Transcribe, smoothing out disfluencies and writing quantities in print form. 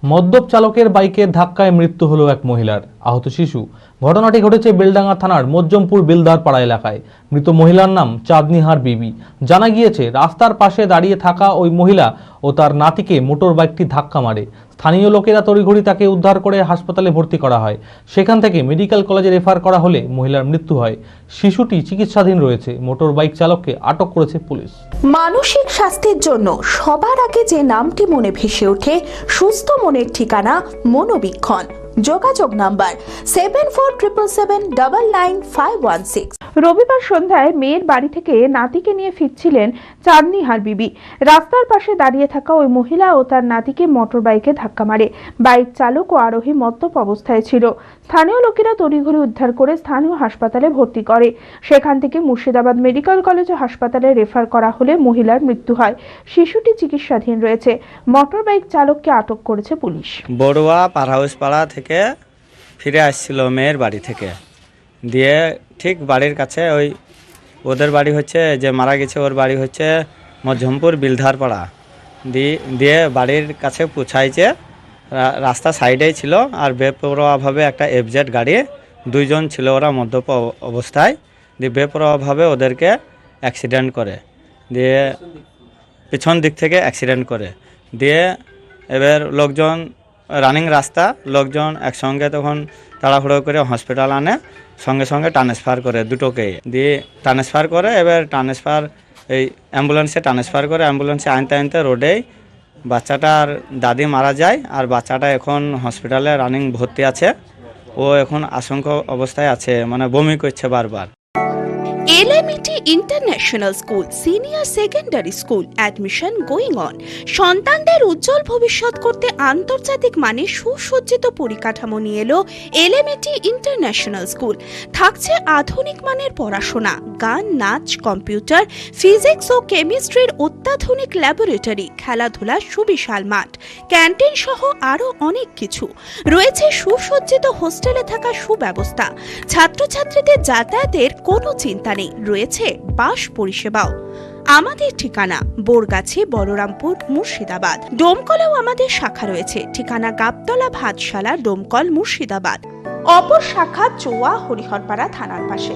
মদ্যপ চালকের বাইকের ধাক্কায় মৃত্যু হলো এক মহিলার, আহত শিশু। ঘটনাটি ঘটেছে বেলডাঙ্গা থানার মজ্জমপুর বিলদারপাড়া এলাকায়। মৃত মহিলার নাম চাঁদনিহার বিবি। জানা গিয়েছে, রাস্তার পাশে দাঁড়িয়ে থাকা ওই মহিলা ও তার নাতিকে মোটর বাইকটি ধাক্কা মারে। স্থানীয় লোকেরা তড়িঘড়ি তাকে উদ্ধার করে হাসপাতালে ভর্তি করা হয়। সেখান থেকে মেডিকেল কলেজে রেফার করা হলে মহিলার মৃত্যু হয়। শিশুটি চিকিৎসাধীন রয়েছে। মোটর বাইক চালককে আটক করেছে পুলিশ। মানসিক স্বাস্থ্যের জন্য সবার আগে যে নামটি মনে ভেসে ওঠে, সুস্থ মনের ঠিকানা মনোবীক্ষণ। যোগাযোগ নাম্বার 7477799516। রবিবার সন্ধ্যায় মেয়ের বাড়ি থেকে নাতিকে নিয়ে ফিরছিলেন চাঁদনিহার বিবি। রাস্তার পাশে দাঁড়িয়ে থাকা ওই মহিলা ও তার নাতিকে মোটর বাইকে ধাক্কা মারে। বাইক চালক ও আরোহী মদ্যপ অবস্থায় ছিল। স্থানীয় লোকেরা তড়িঘড়ি উদ্ধার করে স্থানীয় হাসপাতালে ভর্তি করে। সেখান থেকে মুর্শিদাবাদ মেডিকেল কলেজ ও হাসপাতালে রেফার করা হলে মহিলার মৃত্যু হয়। শিশুটি চিকিৎসাধীন রয়েছে। মোটর বাইক চালককে আটক করেছে পুলিশ। বড়ুয়া পাড়া থেকে ফিরে আসছিল মেয়ের বাড়ি থেকে, দিয়ে ঠিক বাড়ির কাছে ওই ওদের বাড়ি হচ্ছে, যে মারা গেছে ওর বাড়ি হচ্ছে মজ্জমপুর বিলধারপাড়া। দিয়ে বাড়ির কাছে পৌঁছাইছে, রাস্তা সাইডেই ছিল, আর বেপরোয়াভাবে একটা এফজেড গাড়ি, দুইজন ছিল ওরা মদ্যপ অবস্থায়, দিয়ে বেপরোয়াভাবে ওদেরকে অ্যাক্সিডেন্ট করে, দিয়ে পিছন দিক থেকে অ্যাক্সিডেন্ট করে। দিয়ে এবার লোকজন রানিং রাস্তা, লোকজন একসঙ্গে তখন তাড়াহুড়ো করে হসপিটাল আনে, সঙ্গে সঙ্গে ট্রান্সফার করে দুটোকেই। দিয়ে ট্রান্সফার করে, এবার এই অ্যাম্বুলেন্সে ট্রান্সফার করে, অ্যাম্বুলেন্সে আনতে আনতে রোডেই বাচ্চাটার দাদি মারা যায়। আর বাচ্চাটা এখন হসপিটালে রানিং ভর্তি আছে। ও এখন আশঙ্কা অবস্থায় আছে, মানে বমি করছে বারবার। LMET international school senior secondary school admission going on. সন্তানদের উজ্জ্বল ভবিষ্যৎ করতে আন্তর্জাতিক মানের সুসজ্জিত পরিকাঠামো নিয়ে এলো এলএমইটি ইন্টারন্যাশনাল স্কুল। থাকছে আধুনিক মানের পড়াশোনা, গান, নাচ, কম্পিউটার, ফিজিক্স ও কেমিস্ট্রির অত্যাধুনিক ল্যাবরেটরি, খেলাধুলার সুবিশাল মাঠ, ক্যান্টিন সহ আরও অনেক কিছু। রয়েছে সুসজ্জিত হোস্টেলে থাকা সুব্যবস্থা। ছাত্রছাত্রীদের যাতায়াতের কোনো চিন্তা নেই, রয়েছে বাস পরিষেবাও। আমাদের ঠিকানা বোরগাছি, বলরামপুর, মুর্শিদাবাদ। ডোমকলেও আমাদের শাখা রয়েছে। ঠিকানা গাবতলা ভাতশালা, ডোমকল, মুর্শিদাবাদ। অপর শাখা চোয়া, হরিহরপাড়া থানার পাশে।